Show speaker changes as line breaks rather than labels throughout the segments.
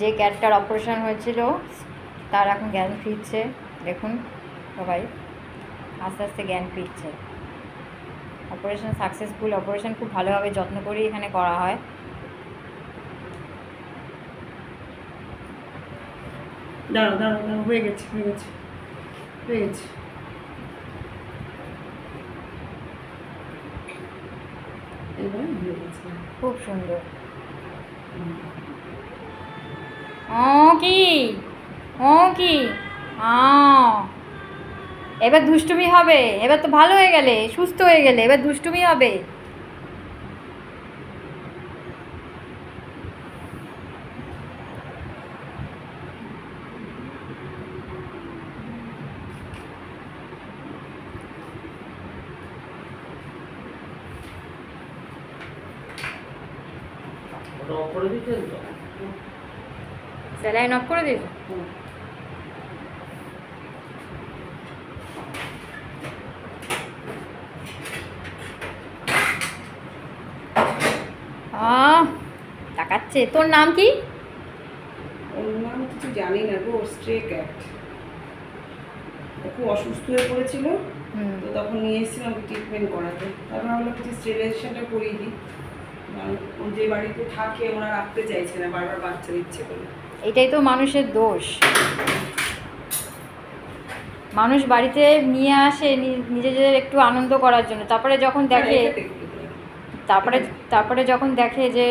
যে ক্যাটটার অপারেশন হয়েছিল তার এখন জ্ঞান ফিরছে। দেখুন সবাই আস্তে আস্তে জ্ঞান ফিরছে। Operation successful. অপারেশন খুব ভালোভাবে যত্ন করেই এখানে করা হয়।
দাঁড়াও দাঁড়াও দাঁড়াও, হয়ে গেছে হয়ে গেছে হয়ে গেছে। এবার হয়ে গেছে।
খুব সুন্দর। ও কি কি এবার দুষ্টুমি হবে। এবার তো ভালো হয়ে গেলে, সুস্থ হয়ে গেলে, এবার দুষ্টুমি হবে। স্যালাইন অফ করে দিস। তাকাচ্ছে। তোর নাম কি?
ওর নাম কিছু জানি না গো, স্ট্রে ক্যাট। ও খুব অসুস্থ হয়ে পড়েছিল, তো তখন নিয়ে এসেছিলাম ট্রিটমেন্ট করাতে। তারপর আমরা কিছু স্টেরিলাইজেশনটা করিয়ে দিই। ও যে বাড়িতে থাকে ওরা রাখতে চাইছে না, বারবার বাচ্চা দিচ্ছে বলে।
এটাই তো মানুষের দোষ। মানুষ বাড়িতে নিয়ে আসে নিজেদের একটু আনন্দ করার জন্য, তারপরে যখন দেখে তারপরে যখন দেখে যে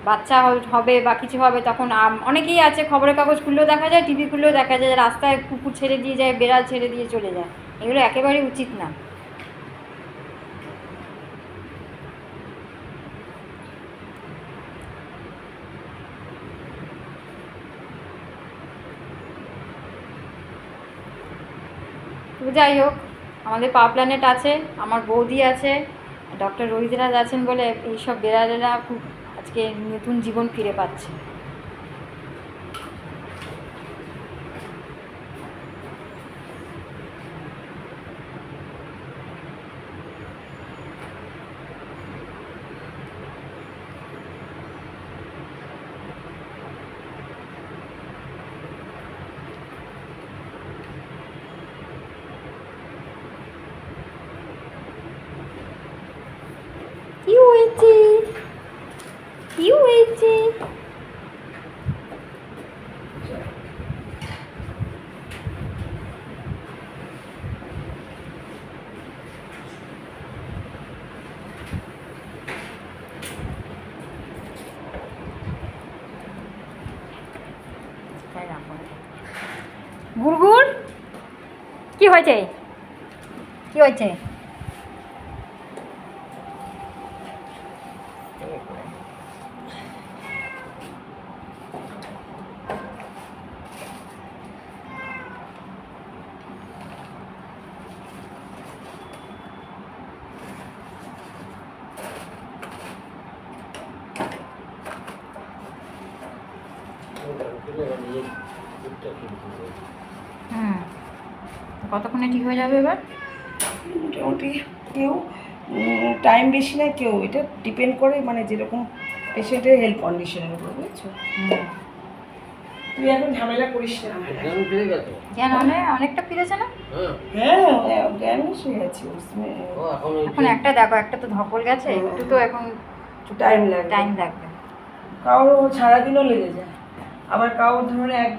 বাচ্চা হবে বা কিছু হবে, তখন অনেকেই আছে খবরের কাগজ খুললেও দেখা যায়, টিভি খুললেও দেখা যায় রাস্তায় কুকুর ছেড়ে দিয়ে যায়, বেড়াল ছেড়ে দিয়ে চলে যায়। এগুলো একেবারেই উচিত না। তো যাই হোক, আমাদের পা প্ল্যানেট আছে, আমার বৌদি আছে, ডক্টর রোহিতরাজ আছেন বলে এইসব বেড়ালেরা খুব আজকে নতুন জীবন ফিরে পাচ্ছে। কি হয়েছে? কি হয়েছে? গুড়গুড় কি হয়েছে? কি হয়েছে? কতক্ষণে ঠিক হয়ে যাবে এবার?
মোটামুটি কেউ টাইম বেশি না, কেউ এটা ডিপেন্ড করে মানে যেরকম পেশেন্টের হেলথ কন্ডিশনের উপর, বুঝছো? তুই এখন ঝামেলা করিস না।
জ্ঞান অনেকটা ফিরেছে না?
হ্যাঁ জ্ঞান এসে গেছে।
এখন একটা দেখো, একটা তো ধকল গেছে, একটু তো এখন
টাইম লাগবে।
লাগবে।
কারো সারাদিনও লেগে যায়, আবার কারো ধরনের এক